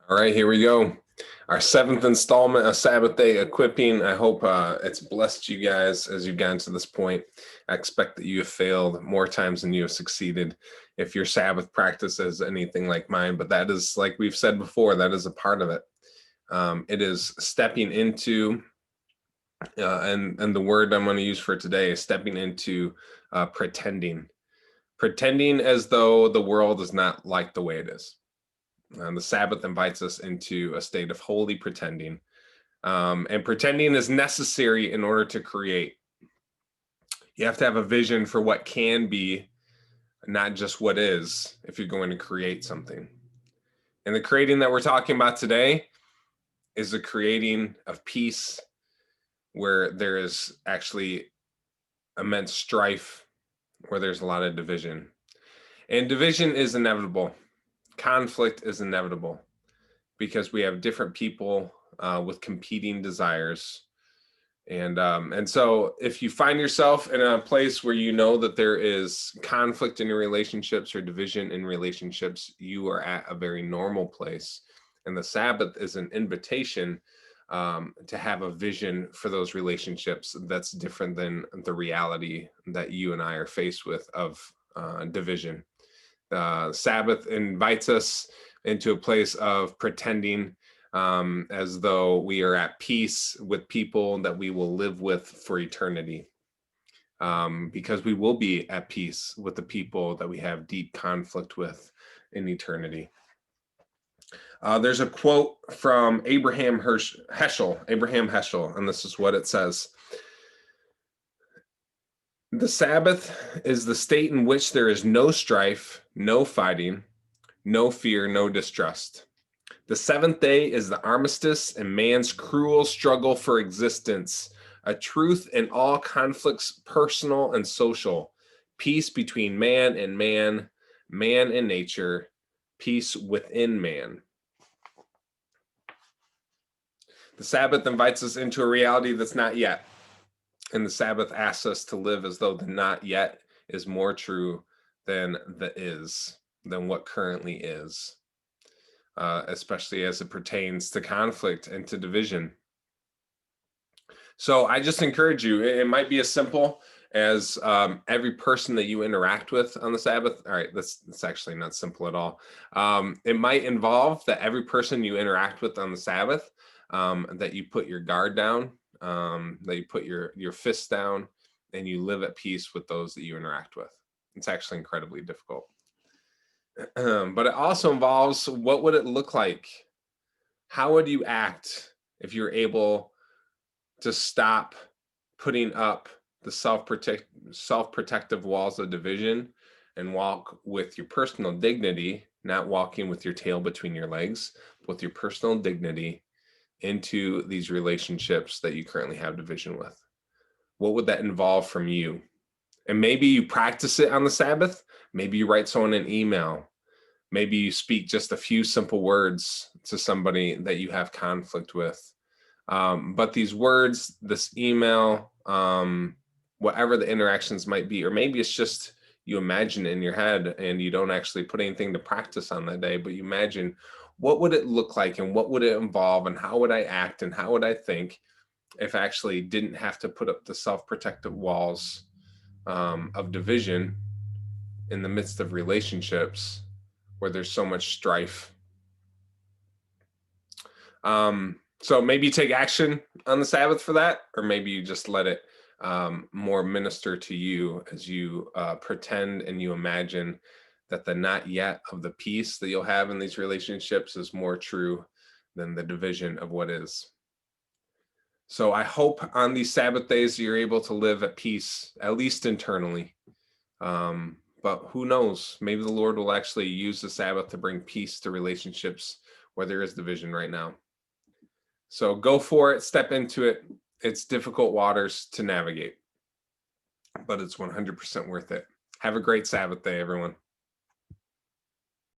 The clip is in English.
All right, here we go. Our seventh installment of Sabbath Day Equipping. I hope it's blessed you guys as you've gotten to this point. I expect that you have failed more times than you have succeeded if your Sabbath practice is anything like mine, but that is, like we've said before, that is a part of it. It is stepping into, and the word I'm going to use for today is stepping into pretending. Pretending as though the world is not like the way it is. The Sabbath invites us into a state of holy pretending. And pretending is necessary in order to create. You have to have a vision for what can be, not just what is, if you're going to create something. And the creating that we're talking about today is the creating of peace, where there is actually immense strife, where there's a lot of division. And division is inevitable. Conflict is inevitable because we have different people with competing desires. And so if you find yourself in a place where you know that there is conflict in your relationships or division in relationships, you are at a very normal place. And the Sabbath is an invitation to have a vision for those relationships that's different than the reality that you and I are faced with of division. Sabbath invites us into a place of pretending as though we are at peace with people that we will live with for eternity. Because we will be at peace with the people that we have deep conflict with in eternity. There's a quote from Abraham Heschel, and this is what it says. The Sabbath is the state in which there is no strife, no fighting, no fear, no distrust. The seventh day is the armistice and man's cruel struggle for existence, a truth in all conflicts, personal and social, peace between man and man, man and nature, peace within man. The Sabbath invites us into a reality that's not yet. And the Sabbath asks us to live as though the not yet is more true than the is, than what currently is. Especially as it pertains to conflict and to division. So I just encourage you, it might be as simple as every person that you interact with on the Sabbath. All right, that's actually not simple at all. It might involve that every person you interact with on the Sabbath, that you put your guard down, that you put your fists down, and you live at peace with those that you interact with. It's actually incredibly difficult. But it also involves, what would it look like? How would you act if you're able to stop putting up the self-protective walls of division and walk with your personal dignity, not walking with your tail between your legs, but with your personal dignity into these relationships that you currently have division with? What would that involve from you? And maybe you practice it on the Sabbath. Maybe you write someone an email. Maybe you speak just a few simple words to somebody that you have conflict with. But these words, this email, whatever the interactions might be, or maybe it's just you imagine it in your head and you don't actually put anything to practice on that day, but you imagine, what would it look like and what would it involve and how would I act and how would I think if I actually didn't have to put up the self-protective walls of division in the midst of relationships where there's so much strife. So maybe you take action on the Sabbath for that, or maybe you just let it more minister to you as you pretend and you imagine that the not yet of the peace that you'll have in these relationships is more true than the division of what is. So I hope on these Sabbath days you're able to live at peace, at least internally. But who knows? Maybe the Lord will actually use the Sabbath to bring peace to relationships where there is division right now. So go for it, step into it. It's difficult waters to navigate, but it's 100% worth it. Have a great Sabbath day, everyone.